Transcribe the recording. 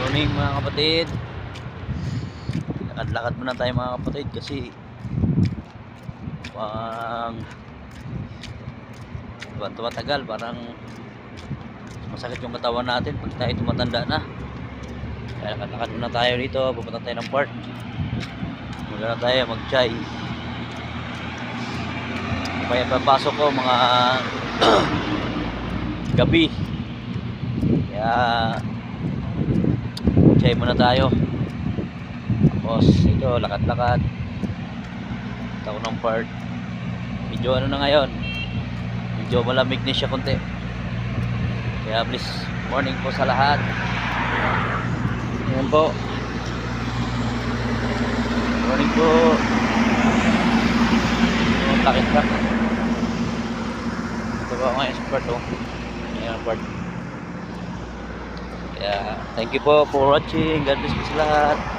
Morning mga kapatid. Lakad-lakad muna tayo mga kapatid kasi tumatagal, parang masakit yung katawan natin pag tayo tumatanda na. Kaya lakad-lakad muna tayo dito, pupunta tayo ng park. Magana tayo mag-chai. Kaya papasok ko mga gabi. Kaya chai muna tayo. Tapos ito, lakad-lakad. Punta ko ng park. Medyo ano na ngayon, medyo malamig na siya konti. Kaya please, morning po sa lahat. Ayan po. Morning po. Yung lakit-lak. Ito ba ngayon sa park, oh. Ayan ang park. Kaya thank you po for watching. God bless po sa lahat.